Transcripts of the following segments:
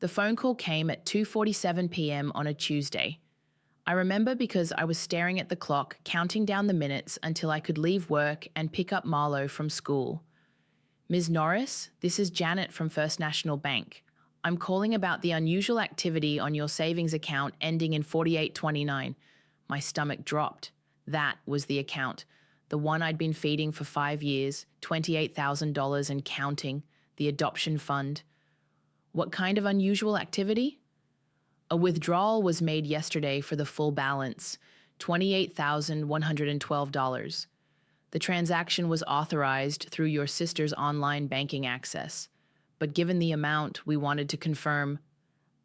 The phone call came at 2:47 p.m. on a Tuesday. I remember because I was staring at the clock, counting down the minutes until I could leave work and pick up Marlo from school. Ms. Norris, this is Janet from First National Bank. I'm calling about the unusual activity on your savings account ending in 4829. My stomach dropped. That was the account. The one I'd been feeding for 5 years, $28,000 and counting, the adoption fund. What kind of unusual activity? A withdrawal was made yesterday for the full balance, $28,112. The transaction was authorized through your sister's online banking access, but given the amount we wanted to confirm,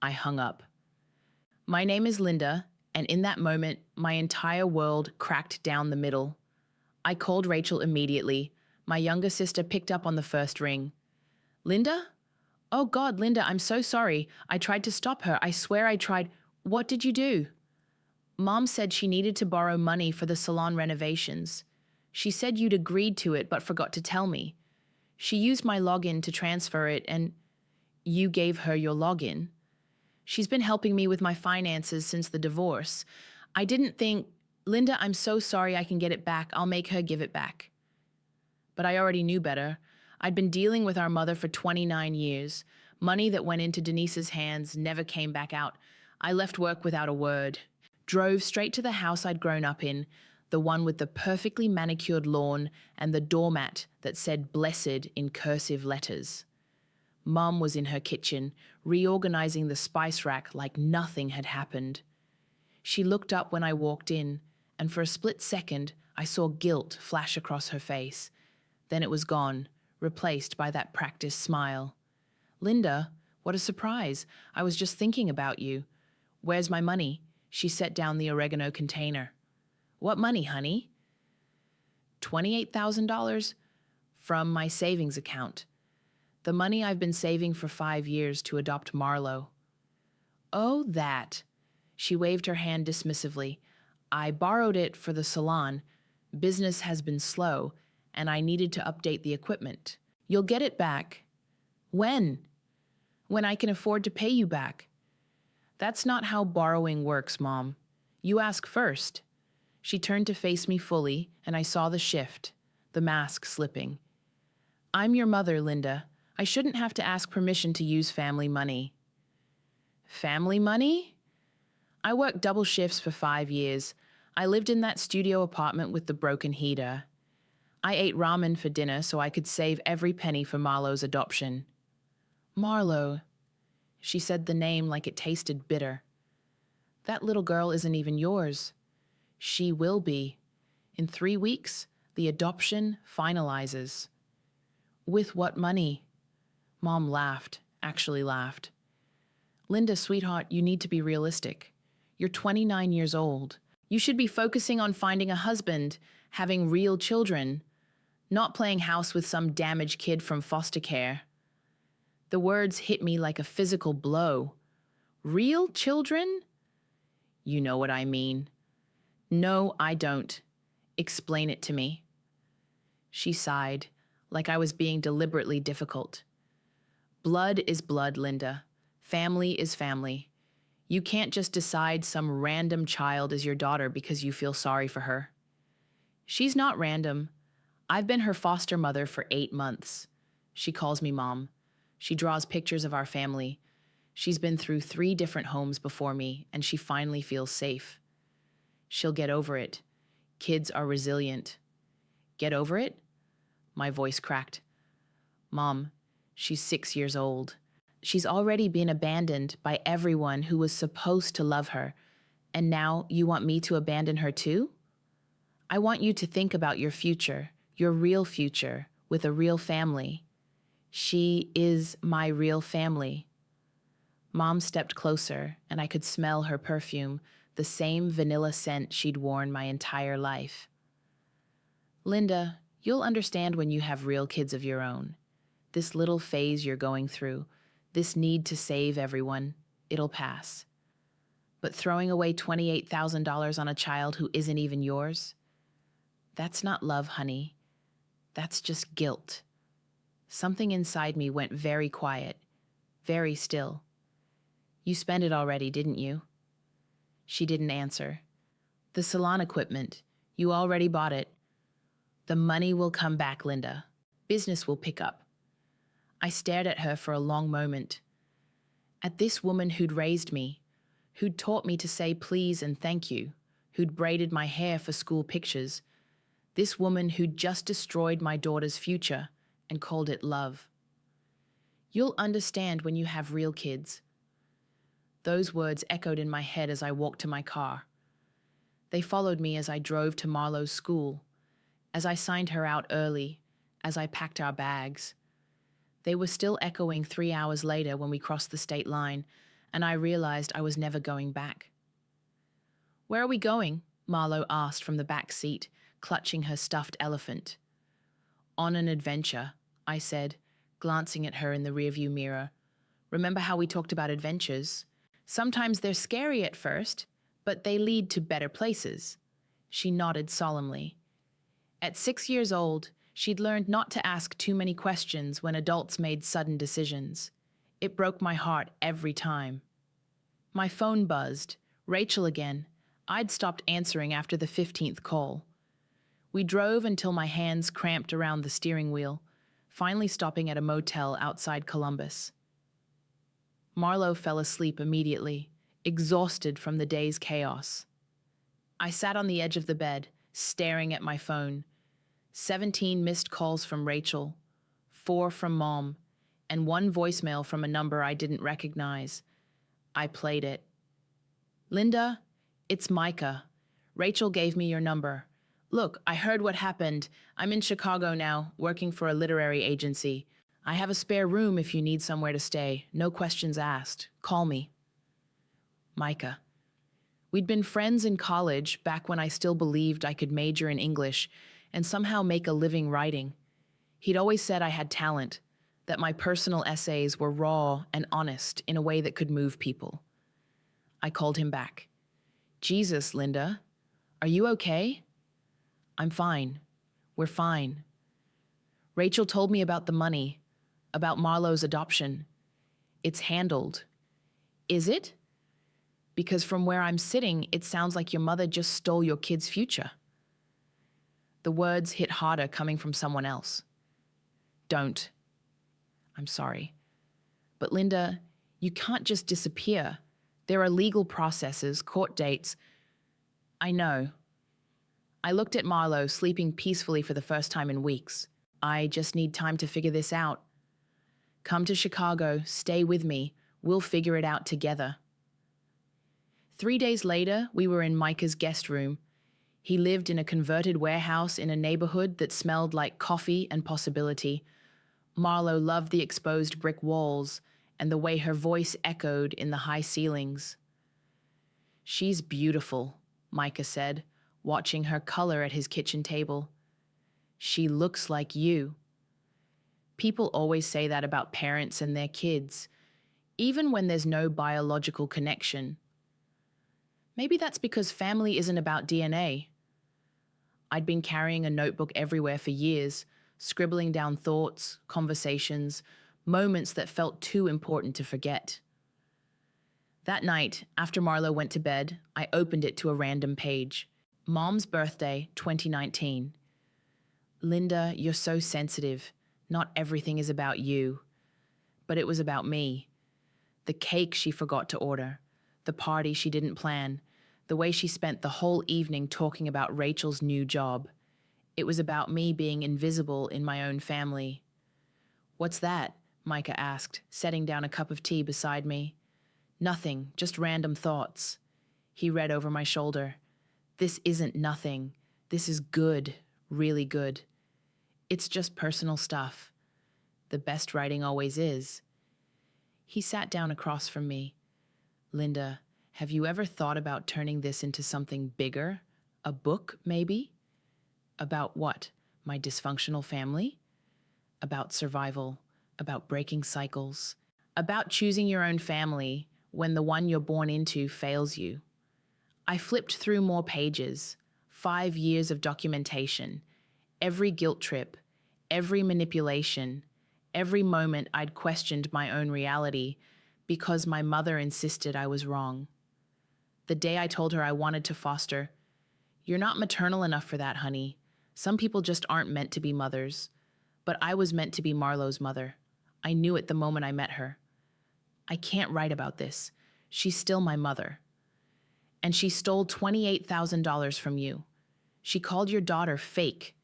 I hung up. My name is Linda, and in that moment, my entire world cracked down the middle. I called Rachel immediately. My younger sister picked up on the first ring. Linda? Oh God, Linda, I'm so sorry. I tried to stop her. I swear I tried. What did you do? Mom said she needed to borrow money for the salon renovations. She said you'd agreed to it but forgot to tell me. She used my login to transfer it and you gave her your login. She's been helping me with my finances since the divorce. I didn't think, Linda, I'm so sorry, I can get it back. I'll make her give it back. But I already knew better. I'd been dealing with our mother for 29 years. Money that went into Denise's hands never came back out. I left work without a word. Drove straight to the house I'd grown up in, the one with the perfectly manicured lawn and the doormat that said blessed in cursive letters. Mum was in her kitchen, reorganizing the spice rack like nothing had happened. She looked up when I walked in, and for a split second, I saw guilt flash across her face. Then it was gone, replaced by that practiced smile. Linda, what a surprise. I was just thinking about you. Where's my money? She set down the oregano container. What money, honey? $28,000 from my savings account. The money I've been saving for 5 years to adopt Marlo. Oh, that. She waved her hand dismissively. I borrowed it for the salon. Business has been slow, and I needed to update the equipment. You'll get it back. When? When I can afford to pay you back. That's not how borrowing works, Mom. You ask first. She turned to face me fully, and I saw the shift, the mask slipping. I'm your mother, Linda. I shouldn't have to ask permission to use family money. Family money? I worked double shifts for 5 years. I lived in that studio apartment with the broken heater. I ate ramen for dinner so I could save every penny for Marlo's adoption. Marlo. She said the name like it tasted bitter. That little girl isn't even yours. She will be. In 3 weeks, the adoption finalizes. With what money? Mom laughed, actually laughed. Linda, sweetheart, you need to be realistic. You're 29 years old. You should be focusing on finding a husband, having real children, not playing house with some damaged kid from foster care. The words hit me like a physical blow. Real children? You know what I mean. No, I don't. Explain it to me. She sighed, like I was being deliberately difficult. Blood is blood, Linda. Family is family. You can't just decide some random child is your daughter because you feel sorry for her. She's not random. I've been her foster mother for 8 months. She calls me Mom. She draws pictures of our family. She's been through 3 different homes before me, and she finally feels safe. She'll get over it. Kids are resilient. Get over it? My voice cracked. Mom, she's 6 years old. She's already been abandoned by everyone who was supposed to love her, and now you want me to abandon her too? I want you to think about your future, your real future, with a real family. She is my real family. Mom stepped closer, and I could smell her perfume, the same vanilla scent she'd worn my entire life. Linda, you'll understand when you have real kids of your own. This little phase you're going through, this need to save everyone, it'll pass. But throwing away $28,000 on a child who isn't even yours? That's not love, honey. That's just guilt. Something inside me went very quiet, very still. You spent it already, didn't you? She didn't answer. The salon equipment. You already bought it. The money will come back, Linda. Business will pick up. I stared at her for a long moment. At this woman who'd raised me, who'd taught me to say please and thank you, who'd braided my hair for school pictures, this woman who'd just destroyed my daughter's future and called it love. You'll understand when you have real kids. Those words echoed in my head as I walked to my car. They followed me as I drove to Marlowe's school, as I signed her out early, as I packed our bags. They were still echoing 3 hours later when we crossed the state line, and I realized I was never going back. Where are we going? Marlowe asked from the back seat, clutching her stuffed elephant. On an adventure, I said, glancing at her in the rearview mirror. Remember how we talked about adventures? Sometimes they're scary at first, but they lead to better places. She nodded solemnly. At 6 years old, she'd learned not to ask too many questions when adults made sudden decisions. It broke my heart every time. My phone buzzed. Rachel again. I'd stopped answering after the 15th call. We drove until my hands cramped around the steering wheel, finally stopping at a motel outside Columbus. Marlowe fell asleep immediately, exhausted from the day's chaos. I sat on the edge of the bed, staring at my phone. 17 missed calls from Rachel, 4 from Mom, and 1 voicemail from a number I didn't recognize. I played it. Linda, it's Micah. Rachel gave me your number. Look, I heard what happened. I'm in Chicago now, working for a literary agency. I have a spare room if you need somewhere to stay. No questions asked. Call me. Micah. We'd been friends in college back when I still believed I could major in English and somehow make a living writing. He'd always said I had talent, that my personal essays were raw and honest in a way that could move people. I called him back. Jesus, Linda, are you okay? I'm fine. We're fine. Rachel told me about the money, about Marlowe's adoption. It's handled. Is it? Because from where I'm sitting, it sounds like your mother just stole your kid's future. The words hit harder coming from someone else. Don't. I'm sorry. But Linda, you can't just disappear. There are legal processes, court dates. I know. I looked at Marlowe, sleeping peacefully for the first time in weeks. I just need time to figure this out. Come to Chicago, stay with me. We'll figure it out together. 3 days later, we were in Micah's guest room. He lived in a converted warehouse in a neighborhood that smelled like coffee and possibility. Marlowe loved the exposed brick walls and the way her voice echoed in the high ceilings. She's beautiful, Micah said, watching her color at his kitchen table. She looks like you. People always say that about parents and their kids, even when there's no biological connection. Maybe that's because family isn't about DNA. I'd been carrying a notebook everywhere for years, scribbling down thoughts, conversations, moments that felt too important to forget. That night, after Marlowe went to bed, I opened it to a random page. Mom's birthday, 2019. Linda, you're so sensitive. Not everything is about you. But it was about me. The cake she forgot to order, the party she didn't plan, the way she spent the whole evening talking about Rachel's new job. It was about me being invisible in my own family. What's that? Micah asked, setting down a cup of tea beside me. Nothing, just random thoughts. He read over my shoulder. This isn't nothing. This is good, really good. It's just personal stuff. The best writing always is. He sat down across from me. Linda, have you ever thought about turning this into something bigger? A book, maybe? About what? My dysfunctional family? About survival, about breaking cycles, about choosing your own family when the one you're born into fails you. I flipped through more pages, 5 years of documentation, every guilt trip, every manipulation, every moment I'd questioned my own reality because my mother insisted I was wrong. The day I told her I wanted to foster, "You're not maternal enough for that, honey. Some people just aren't meant to be mothers." But I was meant to be Marlowe's mother. I knew it the moment I met her. "I can't write about this. She's still my mother. And she stole $28,000 from you. She called your daughter fake.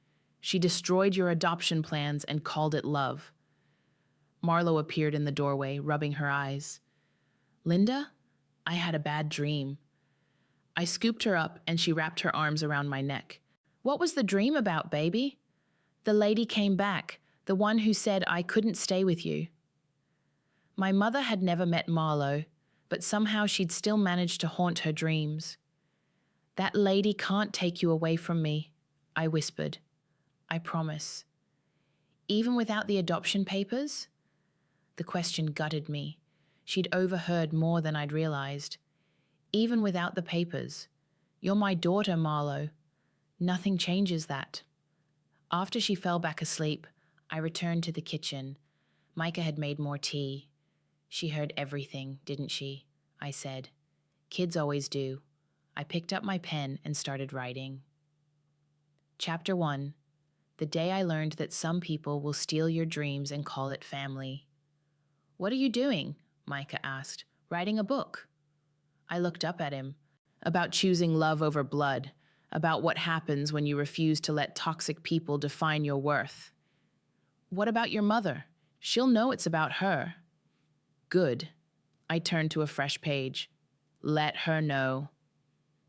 She destroyed your adoption plans and called it love." Marlo appeared in the doorway, rubbing her eyes. "Linda, I had a bad dream." I scooped her up and she wrapped her arms around my neck. "What was the dream about, baby?" "The lady came back, the one who said I couldn't stay with you." My mother had never met Marlo, but somehow she'd still managed to haunt her dreams. "That lady can't take you away from me," I whispered. "I promise." "Even without the adoption papers?" The question gutted me. She'd overheard more than I'd realized. "Even without the papers. You're my daughter, Marlo. Nothing changes that." After she fell back asleep, I returned to the kitchen. Micah had made more tea. "She heard everything, didn't she?" I said. "Kids always do." I picked up my pen and started writing. Chapter 1. The day I learned that some people will steal your dreams and call it family. "What are you doing?" Micah asked. "Writing a book." I looked up at him. "About choosing love over blood. About what happens when you refuse to let toxic people define your worth." "What about your mother? She'll know it's about her." "Good." I turned to a fresh page. "Let her know."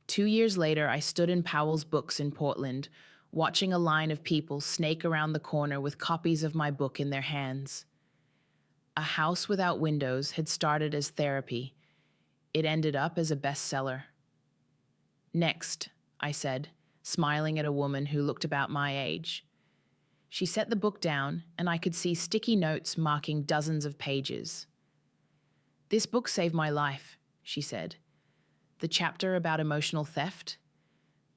2 years later, I stood in Powell's Books in Portland, watching a line of people snake around the corner with copies of my book in their hands. A House Without Windows had started as therapy. It ended up as a bestseller. "Next," I said, smiling at a woman who looked about my age. She set the book down, and I could see sticky notes marking dozens of pages. "This book saved my life," she said. "The chapter about emotional theft.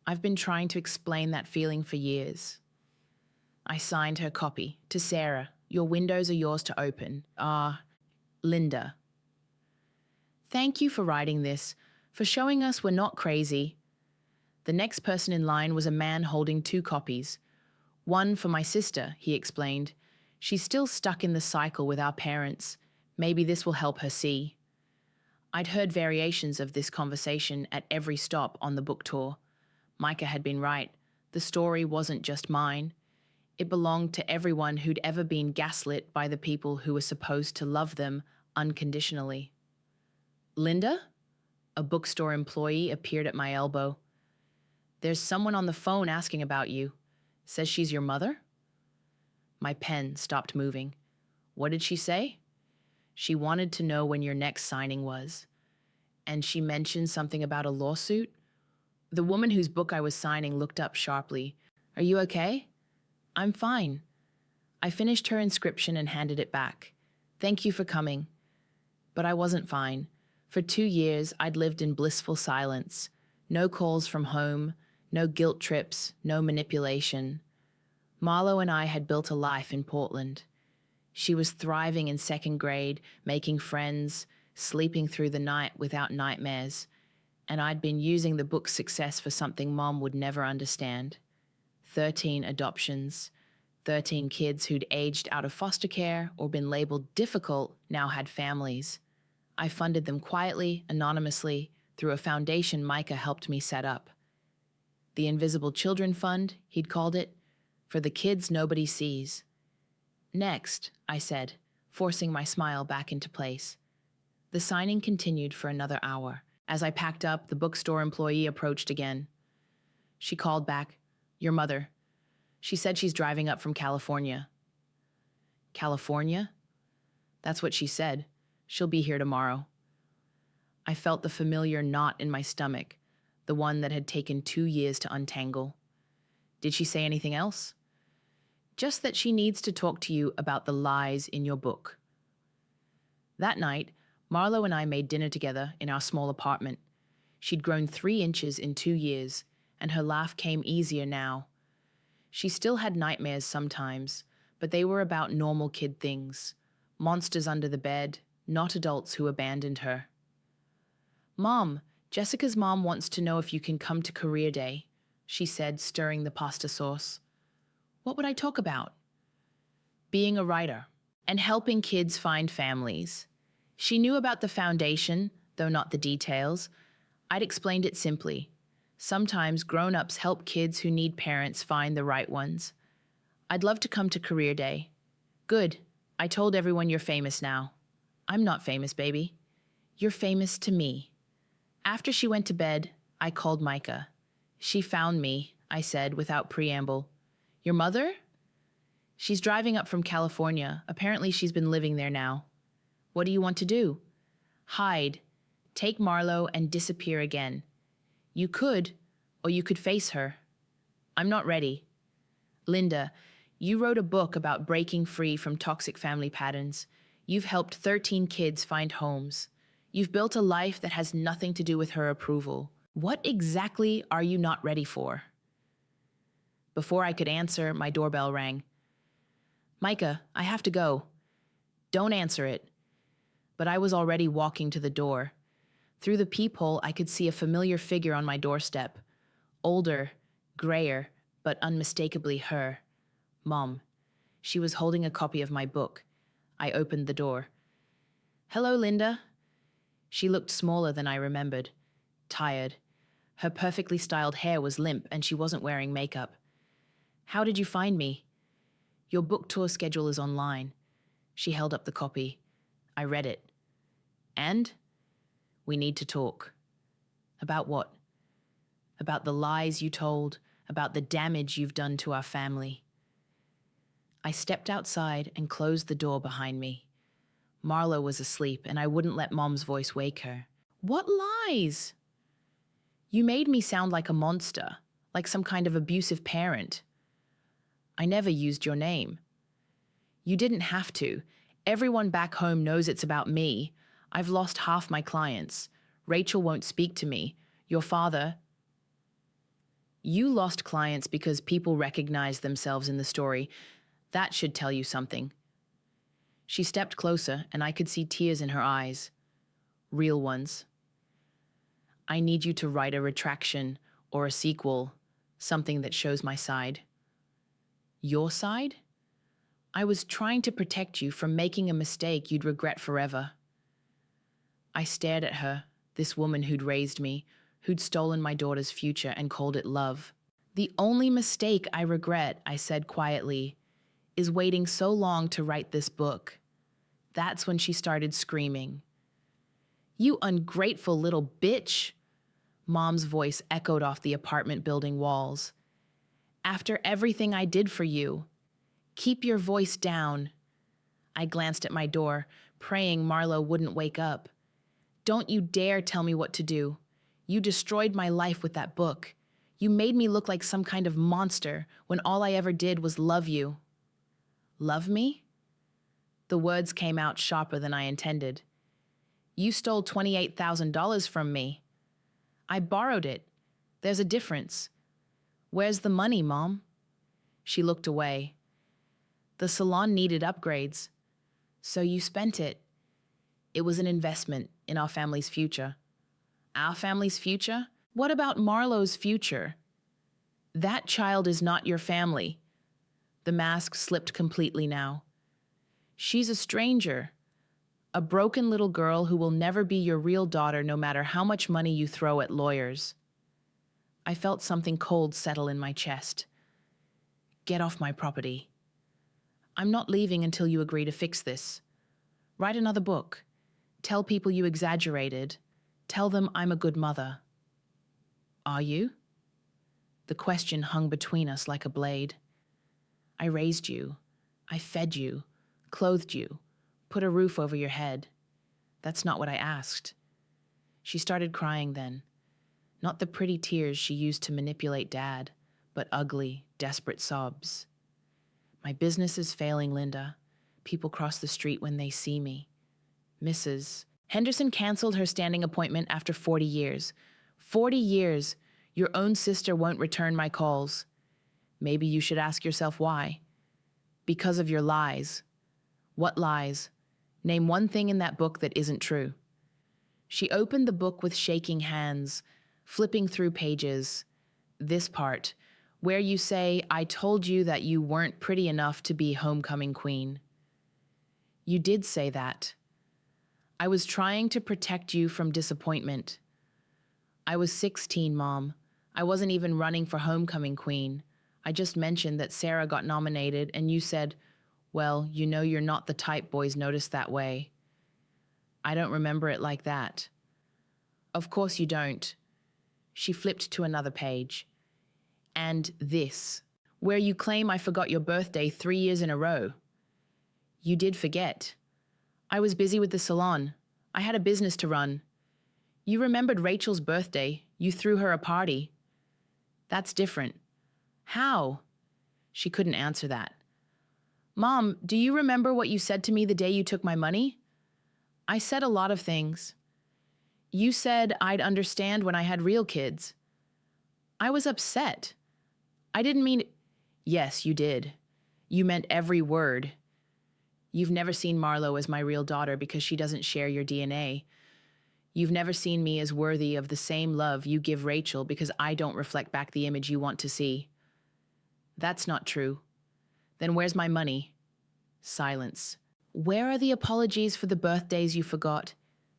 I've been trying to explain that feeling for years." I signed her copy. "To Sarah, your windows are yours to open. Linda." "Thank you for writing this, for showing us we're not crazy." The next person in line was a man holding 2 copies. "One for my sister," he explained. "She's still stuck in the cycle with our parents. Maybe this will help her see." I'd heard variations of this conversation at every stop on the book tour. Micah had been right. The story wasn't just mine. It belonged to everyone who'd ever been gaslit by the people who were supposed to love them unconditionally. "Linda?" A bookstore employee appeared at my elbow. "There's someone on the phone asking about you. Says she's your mother?" My pen stopped moving. "What did she say?" "She wanted to know when your next signing was." "And she mentioned something about a lawsuit?" The woman whose book I was signing looked up sharply. "Are you okay?" "I'm fine." I finished her inscription and handed it back. "Thank you for coming." But I wasn't fine. For 2 years, I'd lived in blissful silence. No calls from home, no guilt trips, no manipulation. Marlo and I had built a life in Portland. She was thriving in 2nd grade, making friends, sleeping through the night without nightmares, and I'd been using the book's success for something Mom would never understand. 13 adoptions, 13 kids who'd aged out of foster care or been labeled difficult now had families. I funded them quietly, anonymously, through a foundation Micah helped me set up. The Invisible Children Fund, he'd called it, for the kids nobody sees. "Next," I said, forcing my smile back into place. The signing continued for another hour. As I packed up, the bookstore employee approached again. She called back, "Your mother. She said she's driving up from California." "California?" "That's what she said. She'll be here tomorrow." I felt the familiar knot in my stomach, the one that had taken 2 years to untangle. "Did she say anything else?" "Just that she needs to talk to you about the lies in your book." That night, Marlo and I made dinner together in our small apartment. She'd grown 3 inches in 2 years, and her laugh came easier now. She still had nightmares sometimes, but they were about normal kid things. Monsters under the bed, not adults who abandoned her. "Mom, Jessica's mom wants to know if you can come to career day," she said, stirring the pasta sauce. What would I talk about? Being a writer and helping kids find families. She knew about the foundation, though not the details. I'd explained it simply. Sometimes grown-ups help kids who need parents find the right ones. I'd love to come to career day. Good. I told everyone you're famous now. I'm not famous, baby. You're famous to me. After she went to bed, I called Micah. She found me, I said without preamble. Your mother? She's driving up from California. Apparently she's been living there now. What do you want to do? Hide. Take Marlo and disappear again. You could, or you could face her. I'm not ready. Linda, you wrote a book about breaking free from toxic family patterns. You've helped 13 kids find homes. You've built a life that has nothing to do with her approval. What exactly are you not ready for? Before I could answer, my doorbell rang. Micah, I have to go. Don't answer it. But I was already walking to the door. Through the peephole, I could see a familiar figure on my doorstep. Older, grayer, but unmistakably her. Mom. She was holding a copy of my book. I opened the door. Hello, Linda. She looked smaller than I remembered. Tired. Her perfectly styled hair was limp and she wasn't wearing makeup. How did you find me? Your book tour schedule is online. She held up the copy. I read it. And? We need to talk. About what? About the lies you told, about the damage you've done to our family. I stepped outside and closed the door behind me. Marlo was asleep and I wouldn't let Mom's voice wake her. What lies? You made me sound like a monster, like some kind of abusive parent. I never used your name. You didn't have to. Everyone back home knows it's about me. I've lost half my clients. Rachel won't speak to me. Your father... You lost clients because people recognized themselves in the story. That should tell you something. She stepped closer and I could see tears in her eyes. Real ones. I need you to write a retraction or a sequel, something that shows my side. Your side? I was trying to protect you from making a mistake you'd regret forever. I stared at her, this woman who'd raised me, who'd stolen my daughter's future and called it love. The only mistake I regret, I said quietly, is waiting so long to write this book. That's when she started screaming. You ungrateful little bitch! Mom's voice echoed off the apartment building walls. After everything I did for you, keep your voice down. I glanced at my door, praying Marlo wouldn't wake up. Don't you dare tell me what to do. You destroyed my life with that book. You made me look like some kind of monster when all I ever did was love you. Love me? The words came out sharper than I intended. You stole $28,000 from me. I borrowed it. There's a difference. Where's the money, Mom? She looked away. The salon needed upgrades. So you spent it. It was an investment in our family's future. Our family's future? What about Marlo's future? That child is not your family. The mask slipped completely now. She's a stranger. A broken little girl who will never be your real daughter no matter how much money you throw at lawyers. I felt something cold settle in my chest. Get off my property. I'm not leaving until you agree to fix this. Write another book. Tell people you exaggerated. Tell them I'm a good mother. Are you? The question hung between us like a blade. I raised you. I fed you, clothed you, put a roof over your head. That's not what I asked. She started crying then. Not the pretty tears she used to manipulate Dad, but ugly, desperate sobs. My business is failing, Linda. People cross the street when they see me. Mrs. Henderson canceled her standing appointment after 40 years. 40 years. Your own sister won't return my calls. Maybe you should ask yourself why. Because of your lies. What lies? Name one thing in that book that isn't true. She opened the book with shaking hands, flipping through pages. This part, where you say, I told you that you weren't pretty enough to be homecoming queen. You did say that. I was trying to protect you from disappointment. I was 16, Mom. I wasn't even running for homecoming queen. I just mentioned that Sarah got nominated and you said, well, you know you're not the type boys notice that way. I don't remember it like that. Of course you don't. She flipped to another page. And this, where you claim I forgot your birthday 3 years in a row. You did forget. I was busy with the salon. I had a business to run. You remembered Rachel's birthday. You threw her a party. That's different. How? She couldn't answer that. Mom, do you remember what you said to me the day you took my money? I said a lot of things. You said I'd understand when I had real kids. I was upset. I didn't mean... Yes, you did. You meant every word. You've never seen Marlo as my real daughter because she doesn't share your DNA. You've never seen me as worthy of the same love you give Rachel because I don't reflect back the image you want to see. That's not true. Then where's my money? Silence. Where are the apologies for the birthdays you forgot,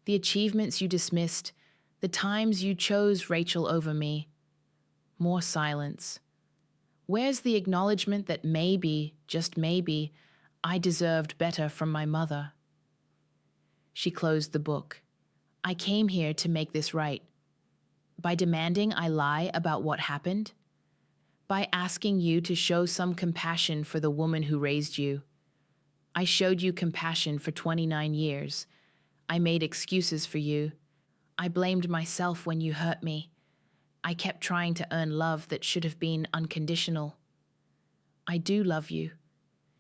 the achievements you dismissed, the times you chose Rachel over me? More silence. Where's the acknowledgement that maybe, just maybe, I deserved better from my mother? She closed the book. I came here to make this right. By demanding I lie about what happened? By asking you to show some compassion for the woman who raised you. I showed you compassion for 29 years. I made excuses for you. I blamed myself when you hurt me. I kept trying to earn love that should have been unconditional. I do love you.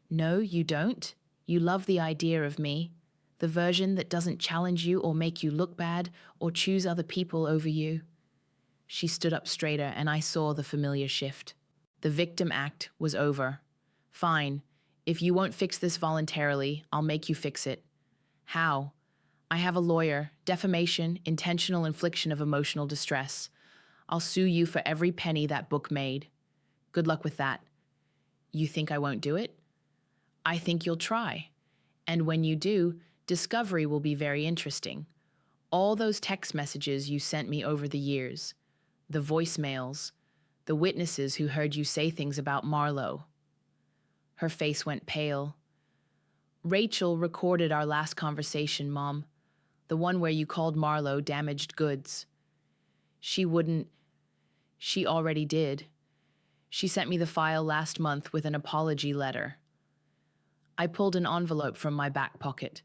No, you don't. You love the idea of me, the version that doesn't challenge you or make you look bad or choose other people over you. She stood up straighter and I saw the familiar shift. The victim act was over. Fine. If you won't fix this voluntarily, I'll make you fix it. How? I have a lawyer. Defamation, intentional infliction of emotional distress. I'll sue you for every penny that book made. Good luck with that. You think I won't do it? I think you'll try. And when you do, discovery will be very interesting. All those text messages you sent me over the years, the voicemails, the witnesses who heard you say things about Marlo. Her face went pale. Rachel recorded our last conversation, Mom, the one where you called Marlo damaged goods. She already did. She sent me the file last month with an apology letter. I pulled an envelope from my back pocket.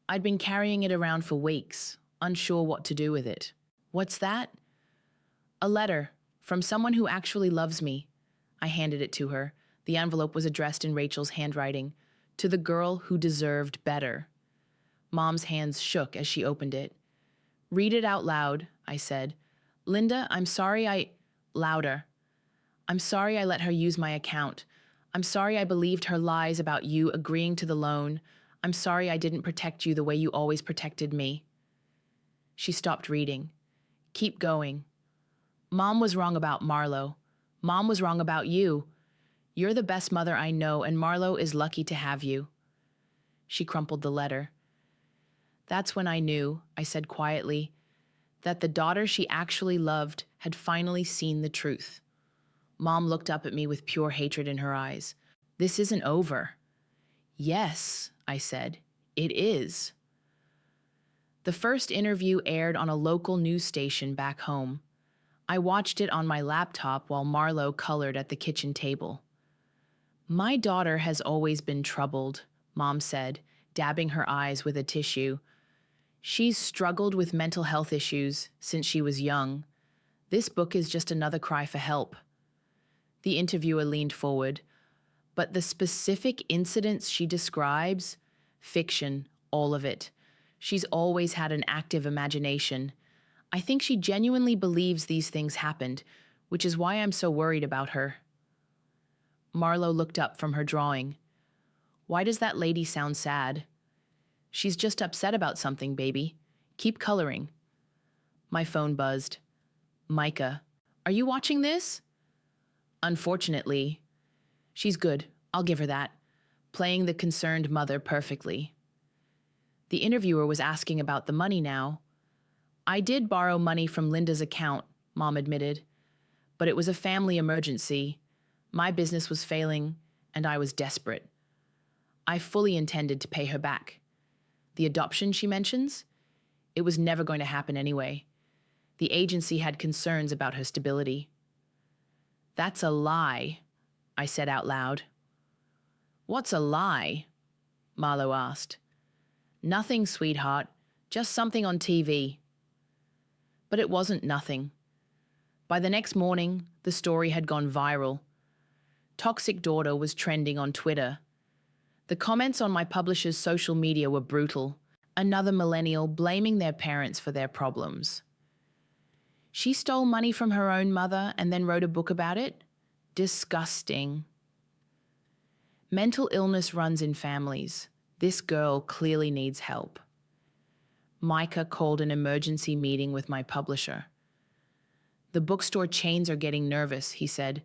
I'd been carrying it around for weeks, unsure what to do with it. What's that? A letter from someone who actually loves me. I handed it to her. The envelope was addressed in Rachel's handwriting, to the girl who deserved better. Mom's hands shook as she opened it. Read it out loud, I said. Linda, I'm sorry Louder. I'm sorry I let her use my account. I'm sorry I believed her lies about you agreeing to the loan. I'm sorry I didn't protect you the way you always protected me. She stopped reading. Keep going. Mom was wrong about Marlo. Mom was wrong about you. You're the best mother I know, and Marlo is lucky to have you. She crumpled the letter. That's when I knew, I said quietly, that the daughter she actually loved had finally seen the truth. Mom looked up at me with pure hatred in her eyes. This isn't over. Yes, I said, it is. The first interview aired on a local news station back home. I watched it on my laptop while Marlo colored at the kitchen table. My daughter has always been troubled, Mom said, dabbing her eyes with a tissue. She's struggled with mental health issues since she was young. This book is just another cry for help. The interviewer leaned forward. But the specific incidents she describes, fiction, all of it. She's always had an active imagination. I think she genuinely believes these things happened, which is why I'm so worried about her. Marlo looked up from her drawing. Why does that lady sound sad? She's just upset about something, baby. Keep coloring. My phone buzzed. Micah, are you watching this? Unfortunately. She's good. I'll give her that. Playing the concerned mother perfectly. The interviewer was asking about the money now. I did borrow money from Linda's account, Mom admitted. But it was a family emergency. My business was failing, and I was desperate. I fully intended to pay her back. The adoption she mentions? It was never going to happen anyway. The agency had concerns about her stability. That's a lie, I said out loud. What's a lie? Marlo asked. Nothing, sweetheart. Just something on TV. But it wasn't nothing. By the next morning, the story had gone viral. Toxic daughter was trending on Twitter. The comments on my publisher's social media were brutal. Another millennial blaming their parents for their problems. She stole money from her own mother and then wrote a book about it? Disgusting. Mental illness runs in families. This girl clearly needs help. Micah called an emergency meeting with my publisher. The bookstore chains are getting nervous, he said.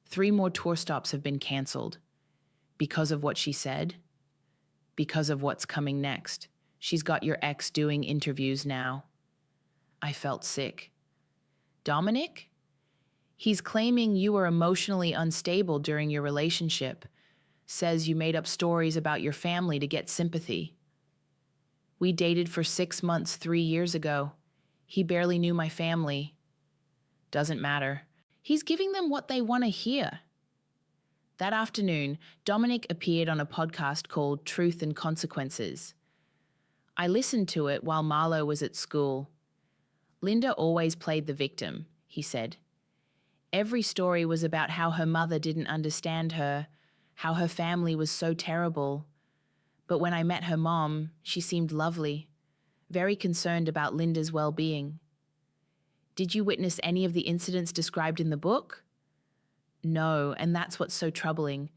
3 more tour stops have been canceled. Because of what she said? Because of what's coming next. She's got your ex doing interviews now. I felt sick. Dominic? He's claiming you were emotionally unstable during your relationship. Says you made up stories about your family to get sympathy. We dated for 6 months 3 years ago. He barely knew my family. Doesn't matter. He's giving them what they want to hear. That afternoon, Dominic appeared on a podcast called Truth and Consequences. I listened to it while Marlo was at school. Linda always played the victim, he said. Every story was about how her mother didn't understand her, how her family was so terrible. But when I met her mom, she seemed lovely, very concerned about Linda's well-being. Did you witness any of the incidents described in the book? No, and that's what's so troubling.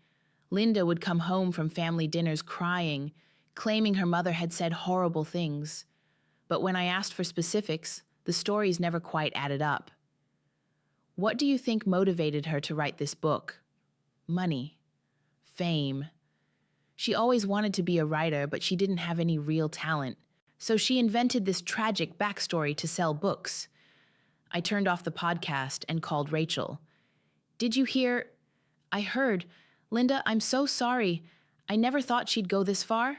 Linda would come home from family dinners crying, claiming her mother had said horrible things. But when I asked for specifics, the stories never quite added up. What do you think motivated her to write this book? Money. Fame. She always wanted to be a writer, but she didn't have any real talent. So she invented this tragic backstory to sell books. I turned off the podcast and called Rachel. Did you hear? I heard. Linda, I'm so sorry. I never thought she'd go this far.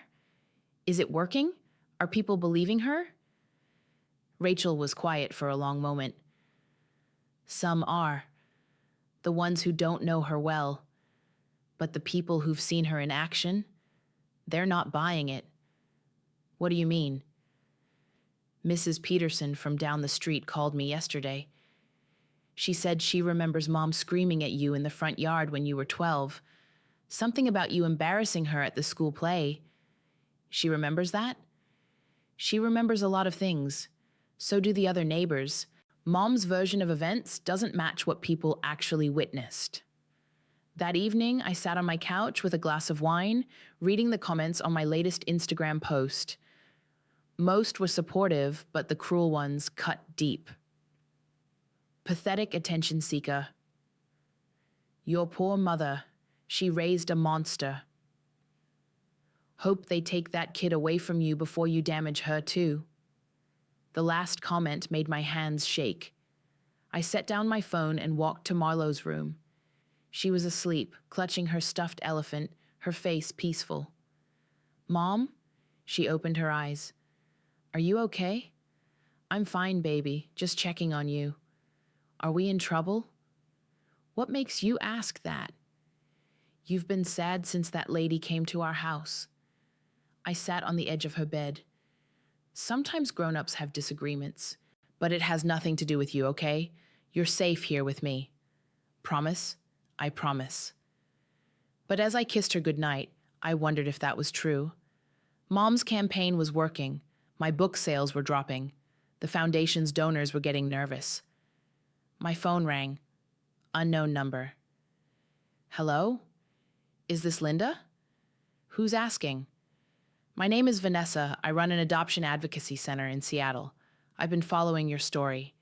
Is it working? Are people believing her? Rachel was quiet for a long moment. Some are. The ones who don't know her well. But the people who've seen her in action, they're not buying it. What do you mean? Mrs. Peterson from down the street called me yesterday. She said she remembers Mom screaming at you in the front yard when you were 12. Something about you embarrassing her at the school play. She remembers that? She remembers a lot of things. So do the other neighbors. Mom's version of events doesn't match what people actually witnessed. That evening, I sat on my couch with a glass of wine, reading the comments on my latest Instagram post. Most were supportive, but the cruel ones cut deep. Pathetic attention seeker. Your poor mother. She raised a monster. Hope they take that kid away from you before you damage her too. The last comment made my hands shake. I set down my phone and walked to Marlo's room. She was asleep, clutching her stuffed elephant, her face peaceful. Mom? She opened her eyes. Are you okay? I'm fine, baby, just checking on you. Are we in trouble? What makes you ask that? You've been sad since that lady came to our house. I sat on the edge of her bed. Sometimes grown-ups have disagreements, but it has nothing to do with you, okay? You're safe here with me. Promise? I promise. But as I kissed her goodnight, I wondered if that was true. Mom's campaign was working. My book sales were dropping. The foundation's donors were getting nervous. My phone rang. Unknown number. Hello? Is this Linda? Who's asking? My name is Vanessa. I run an adoption advocacy center in Seattle. I've been following your story.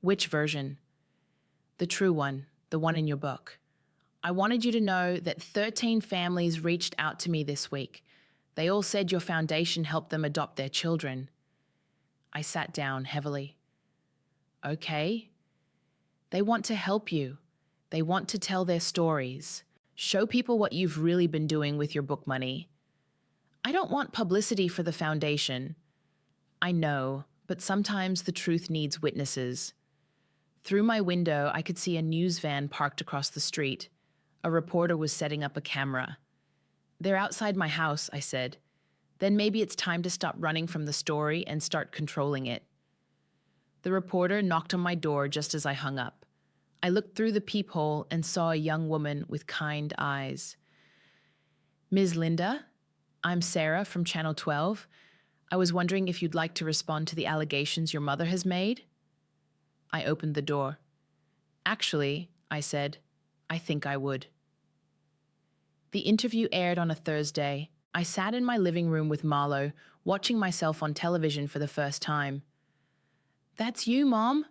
Which version? The true one, the one in your book. I wanted you to know that 13 families reached out to me this week. They all said your foundation helped them adopt their children. I sat down heavily. Okay. They want to help you. They want to tell their stories. Show people what you've really been doing with your book money. I don't want publicity for the foundation. I know, but sometimes the truth needs witnesses. Through my window, I could see a news van parked across the street. A reporter was setting up a camera. They're outside my house, I said. Then maybe it's time to stop running from the story and start controlling it. The reporter knocked on my door just as I hung up. I looked through the peephole and saw a young woman with kind eyes. Ms. Linda, I'm Sarah from Channel 12. I was wondering if you'd like to respond to the allegations your mother has made. I opened the door. Actually, I said, I think I would. The interview aired on a Thursday. I sat in my living room with Marlo, watching myself on television for the first time. That's you, Mom.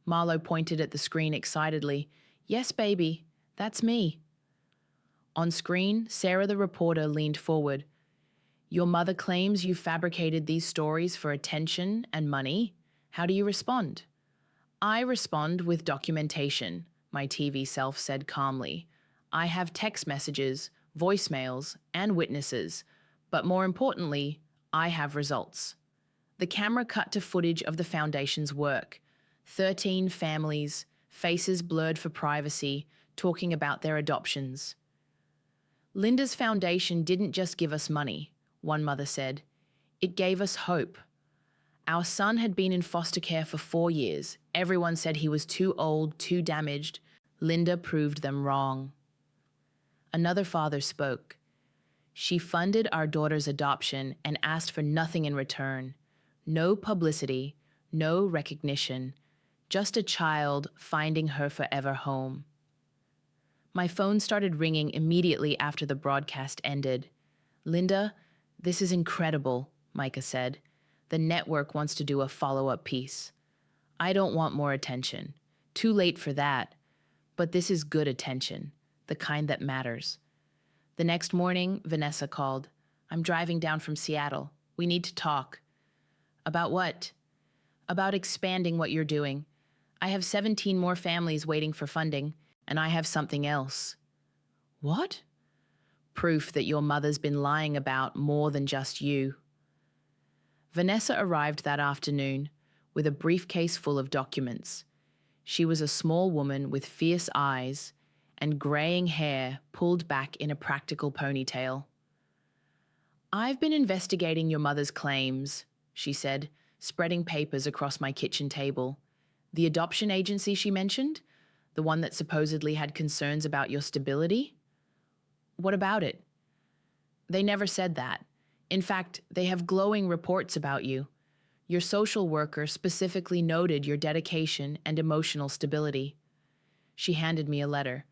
Marlo pointed at the screen excitedly. Yes, baby, that's me. On screen, Sarah the reporter leaned forward. Your mother claims you fabricated these stories for attention and money. How do you respond? I respond with documentation, my TV self said calmly. I have text messages, voicemails, and witnesses, but more importantly, I have results. The camera cut to footage of the foundation's work. 13 families, faces blurred for privacy, talking about their adoptions. Linda's foundation didn't just give us money, one mother said. It gave us hope. Our son had been in foster care for 4 years. Everyone said he was too old, too damaged. Linda proved them wrong. Another father spoke. She funded our daughter's adoption and asked for nothing in return. No publicity, no recognition, just a child finding her forever home. My phone started ringing immediately after the broadcast ended. Linda, this is incredible, Micah said. The network wants to do a follow-up piece. I don't want more attention. Too late for that. But this is good attention, the kind that matters. The next morning, Vanessa called. I'm driving down from Seattle. We need to talk. About what? About expanding what you're doing. I have 17 more families waiting for funding, and I have something else. What? Proof that your mother's been lying about more than just you. Vanessa arrived that afternoon with a briefcase full of documents. She was a small woman with fierce eyes and graying hair pulled back in a practical ponytail. I've been investigating your mother's claims, she said, spreading papers across my kitchen table. The adoption agency she mentioned? The one that supposedly had concerns about your stability? What about it? They never said that. In fact, they have glowing reports about you. Your social worker specifically noted your dedication and emotional stability. She handed me a letter.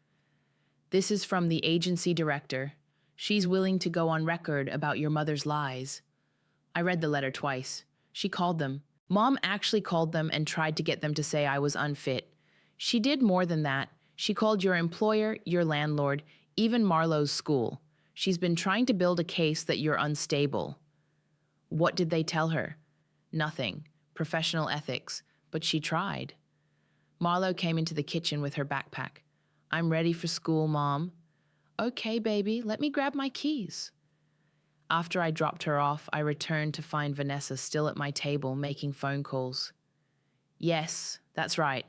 This is from the agency director. She's willing to go on record about your mother's lies. I read the letter twice. She called them. Mom actually called them and tried to get them to say I was unfit. She did more than that. She called your employer, your landlord, even Marlo's school. She's been trying to build a case that you're unstable. What did they tell her? Nothing. Professional ethics. But she tried. Marlo came into the kitchen with her backpack. I'm ready for school, Mom. Okay, baby, let me grab my keys. After I dropped her off, I returned to find Vanessa still at my table making phone calls. Yes, that's right.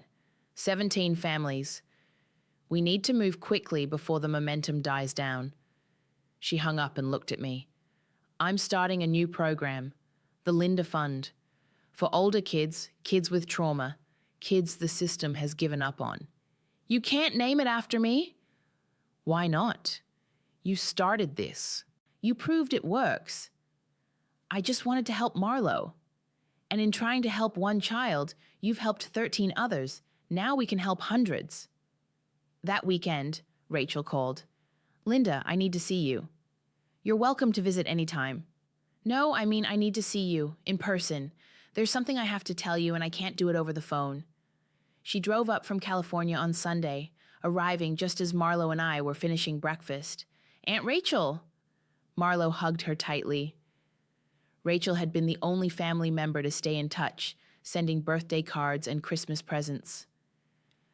17 families. We need to move quickly before the momentum dies down. She hung up and looked at me. I'm starting a new program, the Linda Fund, for older kids, kids with trauma, kids the system has given up on. You can't name it after me. Why not? You started this. You proved it works. I just wanted to help Marlo. And in trying to help one child, you've helped 13 others. Now we can help hundreds. That weekend, Rachel called. Linda, I need to see you. You're welcome to visit anytime. No, I mean, I need to see you, in person. There's something I have to tell you, and I can't do it over the phone. She drove up from California on Sunday, arriving just as Marlo and I were finishing breakfast. Aunt Rachel! Marlo hugged her tightly. Rachel had been the only family member to stay in touch, sending birthday cards and Christmas presents.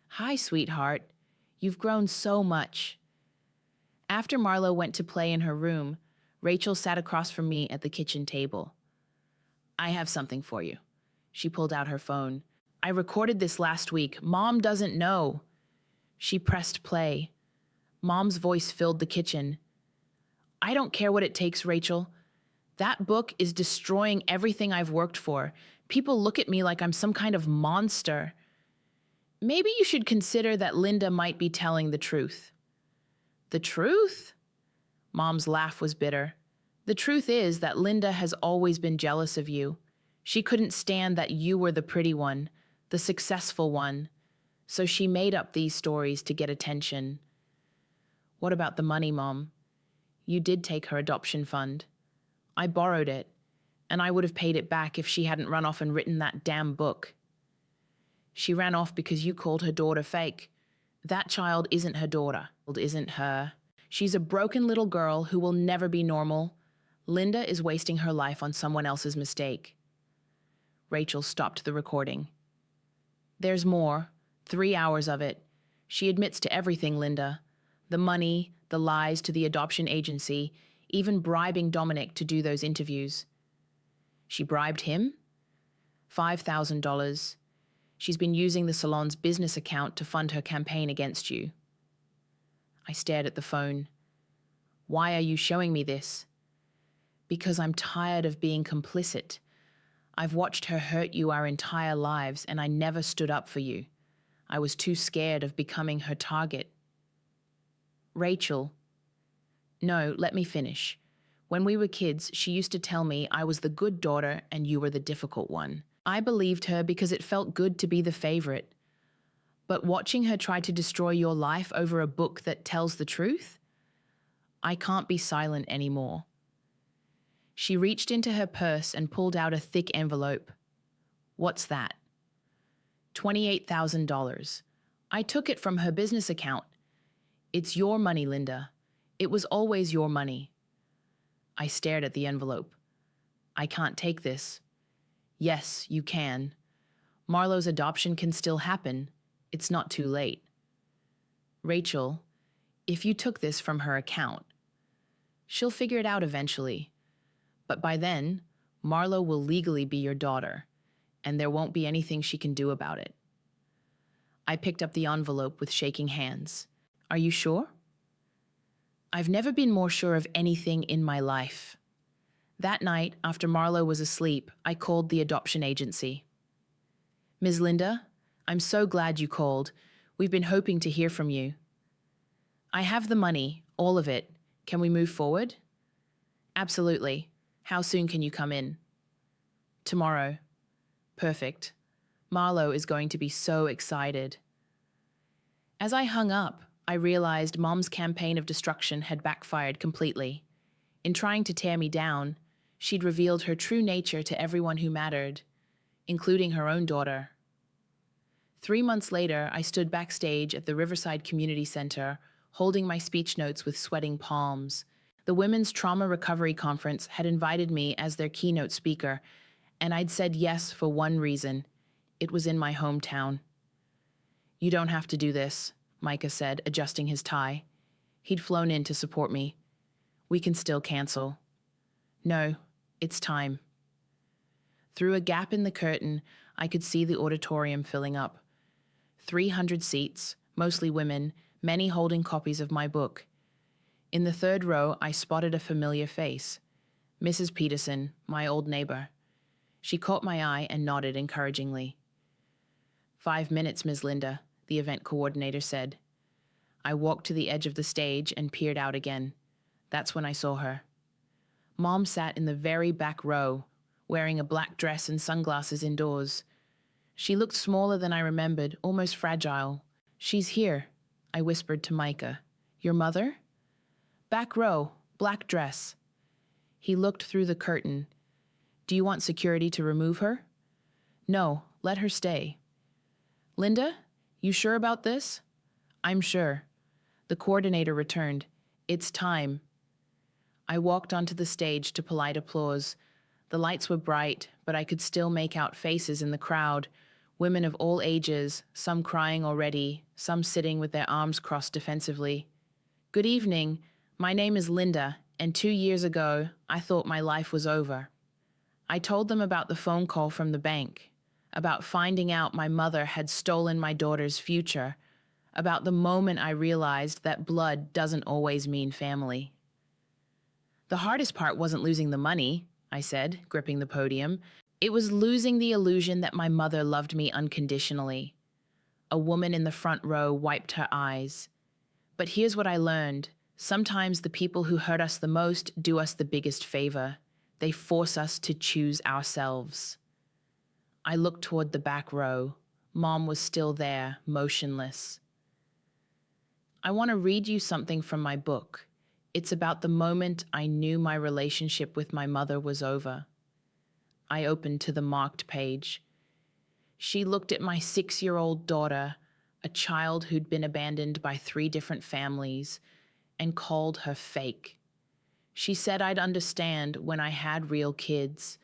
Hi, sweetheart. You've grown so much. After Marlo went to play in her room, Rachel sat across from me at the kitchen table. I have something for you. She pulled out her phone. I recorded this last week. Mom doesn't know. She pressed play. Mom's voice filled the kitchen. I don't care what it takes, Rachel. That book is destroying everything I've worked for. People look at me like I'm some kind of monster. Maybe you should consider that Linda might be telling the truth. The truth? Mom's laugh was bitter. The truth is that Linda has always been jealous of you. She couldn't stand that you were the pretty one, the successful one. So she made up these stories to get attention. What about the money, Mom? You did take her adoption fund. I borrowed it, and I would have paid it back if she hadn't run off and written that damn book. She ran off because you called her daughter fake. That child isn't her daughter. Isn't her. She's a broken little girl who will never be normal. Linda is wasting her life on someone else's mistake. Rachel stopped the recording. There's more. 3 hours of it. She admits to everything, Linda. The money, the lies to the adoption agency, even bribing Dominic to do those interviews. She bribed him? $5,000. She's been using the salon's business account to fund her campaign against you. I stared at the phone. Why are you showing me this? Because I'm tired of being complicit. I've watched her hurt you our entire lives, and I never stood up for you. I was too scared of becoming her target. Rachel. No, let me finish. When we were kids, she used to tell me I was the good daughter and you were the difficult one. I believed her because it felt good to be the favorite. But watching her try to destroy your life over a book that tells the truth? I can't be silent anymore. She reached into her purse and pulled out a thick envelope. What's that? $28,000. I took it from her business account. It's your money, Linda. It was always your money. I stared at the envelope. I can't take this. Yes, you can. Marlo's adoption can still happen. It's not too late. Rachel, if you took this from her account, she'll figure it out eventually. But by then, Marlo will legally be your daughter, and there won't be anything she can do about it. I picked up the envelope with shaking hands. Are you sure? I've never been more sure of anything in my life. That night, after Marlo was asleep, I called the adoption agency. Ms. Linda, I'm so glad you called. We've been hoping to hear from you. I have the money, all of it. Can we move forward? Absolutely. How soon can you come in? Tomorrow. Perfect. Marlo is going to be so excited. As I hung up, I realized Mom's campaign of destruction had backfired completely. In trying to tear me down, she'd revealed her true nature to everyone who mattered, including her own daughter. 3 months later, I stood backstage at the Riverside Community Center, holding my speech notes with sweating palms. The Women's Trauma Recovery Conference had invited me as their keynote speaker, and I'd said yes for one reason. It was in my hometown. You don't have to do this, Micah said, adjusting his tie. He'd flown in to support me. We can still cancel. No, it's time. Through a gap in the curtain, I could see the auditorium filling up. 300 seats, mostly women, many holding copies of my book. In the third row, I spotted a familiar face. Mrs. Peterson, my old neighbor. She caught my eye and nodded encouragingly. 5 minutes, Ms. Linda, the event coordinator said. I walked to the edge of the stage and peered out again. That's when I saw her. Mom sat in the very back row, wearing a black dress and sunglasses indoors. She looked smaller than I remembered, almost fragile. She's here, I whispered to Micah. Your mother? Back row, black dress. He looked through the curtain. Do you want security to remove her? No, let her stay. Linda, you sure about this? I'm sure. The coordinator returned. It's time. I walked onto the stage to polite applause. The lights were bright, but I could still make out faces in the crowd, women of all ages, some crying already, some sitting with their arms crossed defensively. Good evening. My name is Linda, and 2 years ago, I thought my life was over. I told them about the phone call from the bank, about finding out my mother had stolen my daughter's future, about the moment I realized that blood doesn't always mean family. The hardest part wasn't losing the money, I said, gripping the podium. It was losing the illusion that my mother loved me unconditionally. A woman in the front row wiped her eyes. But here's what I learned. Sometimes the people who hurt us the most do us the biggest favor. They force us to choose ourselves. I looked toward the back row. Mom was still there, motionless. I want to read you something from my book. It's about the moment I knew my relationship with my mother was over. I opened to the marked page. She looked at my 6-year-old daughter, a child who'd been abandoned by 3 different families, and called her fake. She said I'd understand when I had real kids.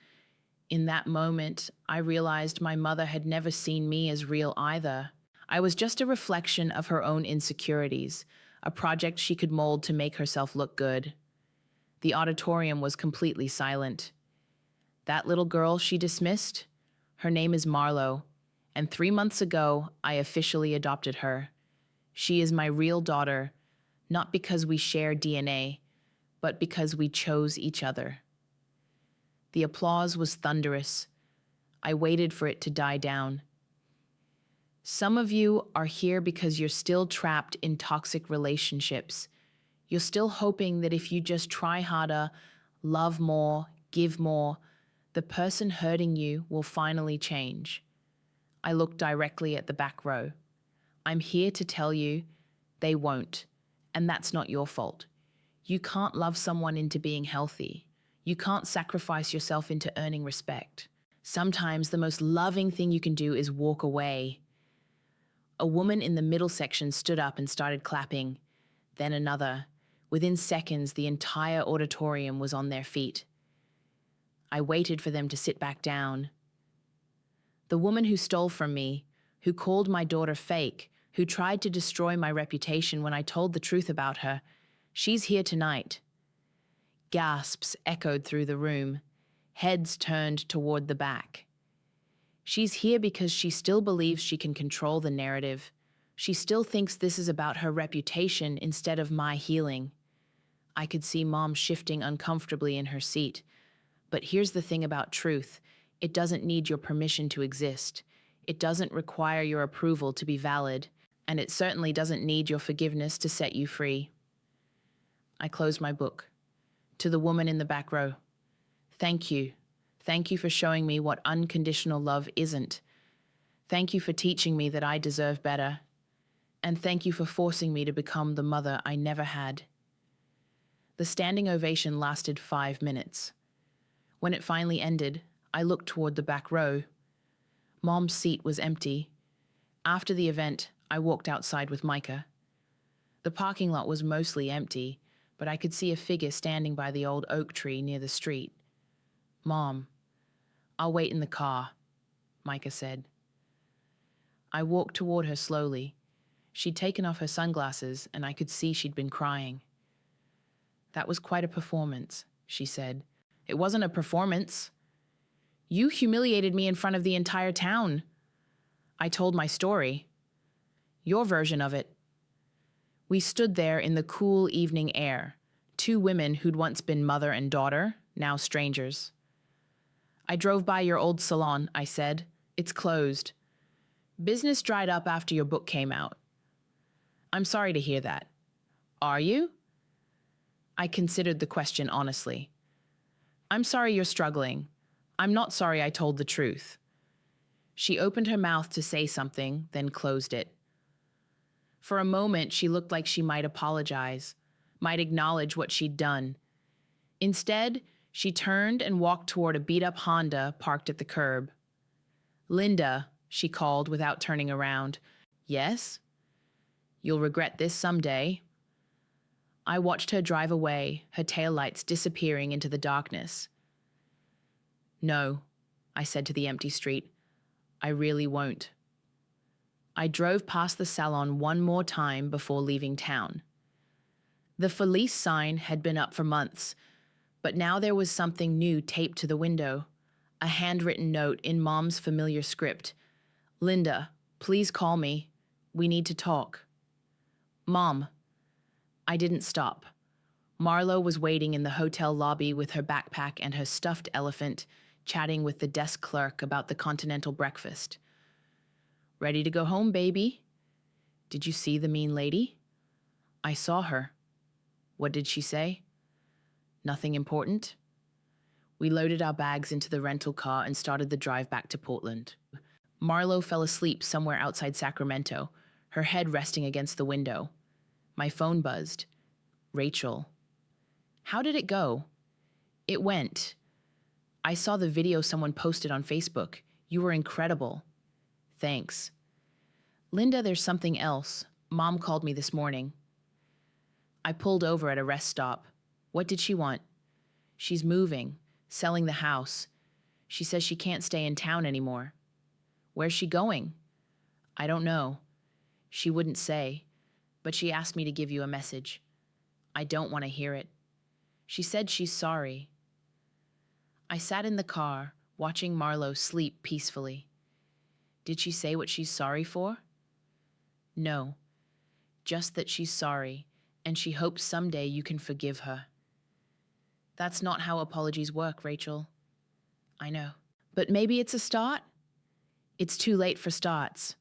In that moment, I realized my mother had never seen me as real either. I was just a reflection of her own insecurities, a project she could mold to make herself look good. The auditorium was completely silent. That little girl she dismissed? Her name is Marlo, and 3 months ago, I officially adopted her. She is my real daughter, not because we share DNA, but because we chose each other. The applause was thunderous. I waited for it to die down. Some of you are here because you're still trapped in toxic relationships. You're still hoping that if you just try harder, love more, give more, the person hurting you will finally change. I looked directly at the back row. I'm here to tell you they won't, and that's not your fault. You can't love someone into being healthy. You can't sacrifice yourself into earning respect. Sometimes the most loving thing you can do is walk away. A woman in the middle section stood up and started clapping, then another. Within seconds, the entire auditorium was on their feet. I waited for them to sit back down. The woman who stole from me, who called my daughter fake, who tried to destroy my reputation when I told the truth about her, she's here tonight. Gasps echoed through the room. Heads turned toward the back. She's here because she still believes she can control the narrative. She still thinks this is about her reputation instead of my healing. I could see Mom shifting uncomfortably in her seat. But here's the thing about truth. It doesn't need your permission to exist. It doesn't require your approval to be valid. And it certainly doesn't need your forgiveness to set you free. I closed my book. To the woman in the back row. Thank you. Thank you for showing me what unconditional love isn't. Thank you for teaching me that I deserve better. And thank you for forcing me to become the mother I never had. The standing ovation lasted 5 minutes. When it finally ended, I looked toward the back row. Mom's seat was empty. After the event, I walked outside with Micah. The parking lot was mostly empty, but I could see a figure standing by the old oak tree near the street. Mom, I'll wait in the car, Micah said. I walked toward her slowly. She'd taken off her sunglasses, and I could see she'd been crying. That was quite a performance, she said. It wasn't a performance. You humiliated me in front of the entire town. I told my story. Your version of it. We stood there in the cool evening air, 2 women who'd once been mother and daughter, now strangers. I drove by your old salon, I said. It's closed. Business dried up after your book came out. I'm sorry to hear that. Are you? I considered the question honestly. I'm sorry you're struggling. I'm not sorry I told the truth. She opened her mouth to say something, then closed it. For a moment, she looked like she might apologize, might acknowledge what she'd done. Instead, She turned and walked toward a beat-up Honda parked at the curb. "Linda," she called without turning around. "Yes?" "You'll regret this someday." I watched her drive away, her taillights disappearing into the darkness. "No," I said to the empty street. "I really won't." I drove past the salon one more time before leaving town. The for lease sign had been up for months, but now there was something new taped to the window. A handwritten note in Mom's familiar script. "Linda, please call me. We need to talk." "Mom." I didn't stop. Marlo was waiting in the hotel lobby with her backpack and her stuffed elephant, chatting with the desk clerk about the continental breakfast. "Ready to go home, baby?" "Did you see the mean lady?" "I saw her." "What did she say?" "Nothing important." We loaded our bags into the rental car and started the drive back to Portland. Marlo fell asleep somewhere outside Sacramento, her head resting against the window. My phone buzzed. "Rachel." "How did it go?" "It went. I saw the video someone posted on Facebook. You were incredible." "Thanks." "Linda, there's something else. Mom called me this morning." I pulled over at a rest stop. "What did she want?" "She's moving, selling the house. She says she can't stay in town anymore." "Where's she going?" "I don't know. She wouldn't say, but she asked me to give you a message." "I don't want to hear it." "She said she's sorry." I sat in the car, watching Marlo sleep peacefully. "Did she say what she's sorry for?" "No, just that she's sorry, and she hopes someday you can forgive her." "That's not how apologies work, Rachel." "I know. But maybe it's a start?" "It's too late for starts."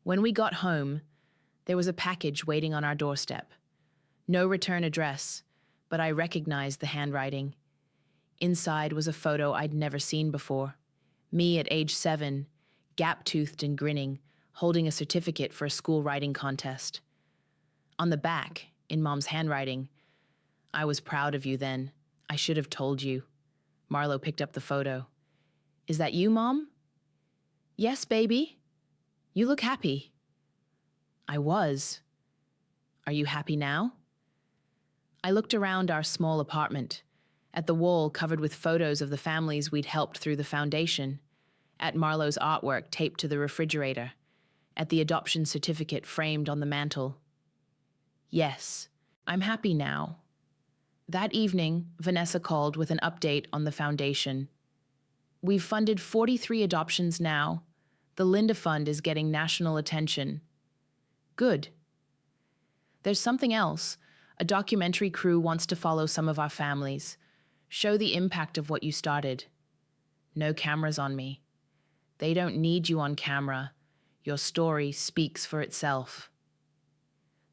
When we got home, there was a package waiting on our doorstep. No return address, but I recognized the handwriting. Inside was a photo I'd never seen before. Me at age 7, gap-toothed and grinning, holding a certificate for a school writing contest. On the back, in Mom's handwriting, "I was proud of you then. I should have told you." Marlo picked up the photo. "Is that you, Mom?" "Yes, baby. You look happy." I was. "Are you happy now?" I looked around our small apartment, at the wall covered with photos of the families we'd helped through the foundation, at Marlo's artwork taped to the refrigerator, at the adoption certificate framed on the mantel. Yes, I'm happy now. That evening, Vanessa called with an update on the foundation. "We've funded 43 adoptions now. The Linda Fund is getting national attention." "Good." "There's something else. A documentary crew wants to follow some of our families. Show the impact of what you started." "No cameras on me." "They don't need you on camera. Your story speaks for itself."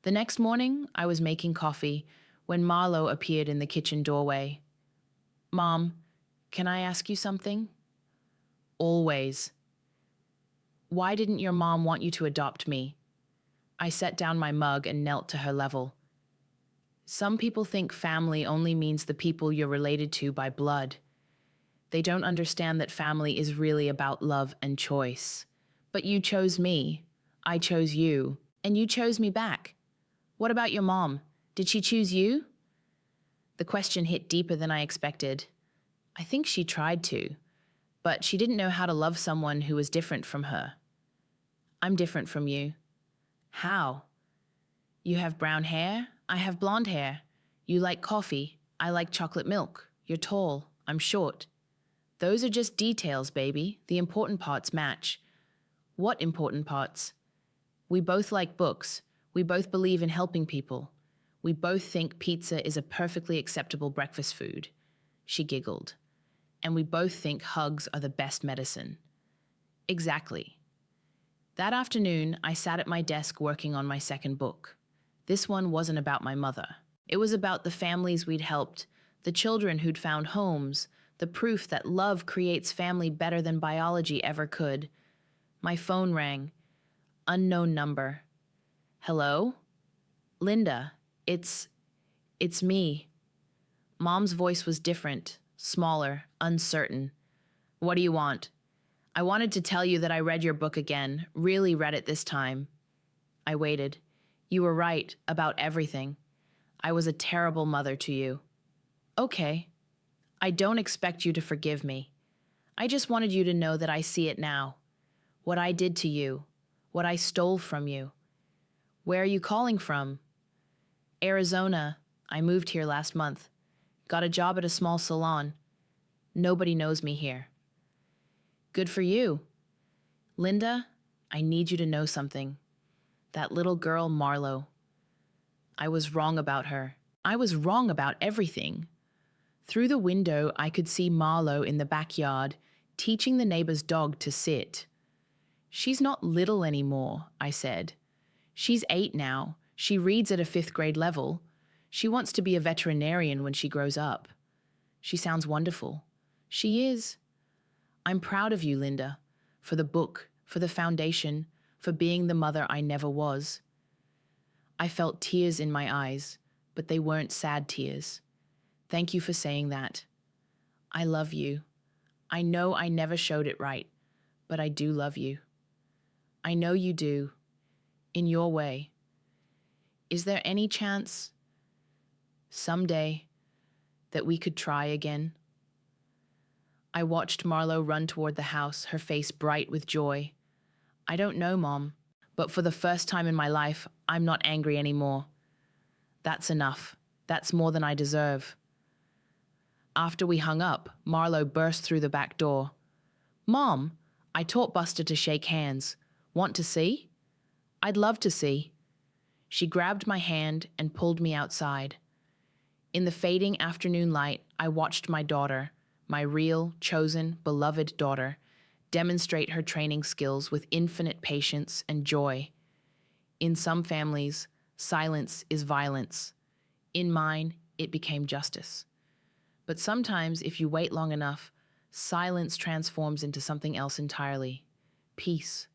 The next morning, I was making coffee when Marlo appeared in the kitchen doorway. "Mom, can I ask you something?" "Always." "Why didn't your mom want you to adopt me?" I set down my mug and knelt to her level. "Some people think family only means the people you're related to by blood. They don't understand that family is really about love and choice. But you chose me, I chose you, and you chose me back. What about your mom? Did she choose you?" The question hit deeper than I expected. I think she tried to, but she didn't know how to love someone who was different from her. "I'm different from you." "How?" "You have brown hair, I have blonde hair. You like coffee, I like chocolate milk. You're tall, I'm short. Those are just details, baby. The important parts match." "What important parts?" "We both like books. We both believe in helping people. We both think pizza is a perfectly acceptable breakfast food." She giggled. "And we both think hugs are the best medicine." "Exactly." That afternoon, I sat at my desk working on my second book. This one wasn't about my mother. It was about the families we'd helped, the children who'd found homes, the proof that love creates family better than biology ever could. My phone rang. Unknown number. "Hello?" "Linda, it's me." Mom's voice was different, smaller, uncertain. What do you want? I wanted to tell you that I read your book again, really read it this time. I waited. You were right about everything. I was a terrible mother to you. Okay. I don't expect you to forgive me. I just wanted you to know that I see it now. What I did to you. What I stole from you. Where are you calling from? Arizona. I moved here last month. Got a job at a small salon. Nobody knows me here. Good for you. Linda, I need you to know something. That little girl, Marlo. I was wrong about her. I was wrong about everything. Through the window, I could see Marlo in the backyard, teaching the neighbor's dog to sit. She's not little anymore, I said. She's 8 now. She reads at a 5th grade level. She wants to be a veterinarian when she grows up. She sounds wonderful. She is. I'm proud of you, Linda, for the book, for the foundation, for being the mother I never was. I felt tears in my eyes, but they weren't sad tears. Thank you for saying that. I love you. I know I never showed it right, but I do love you. I know you do, in your way. Is there any chance, someday, that we could try again? I watched Marlo run toward the house, her face bright with joy. I don't know, Mom, but for the first time in my life, I'm not angry anymore. That's enough. That's more than I deserve. After we hung up, Marlo burst through the back door. Mom, I taught Buster to shake hands. Want to see? I'd love to see. She grabbed my hand and pulled me outside. In the fading afternoon light, I watched my daughter, my real, chosen, beloved daughter, demonstrate her training skills with infinite patience and joy. In some families, silence is violence. In mine, it became justice. But sometimes, if you wait long enough, silence transforms into something else entirely. Peace.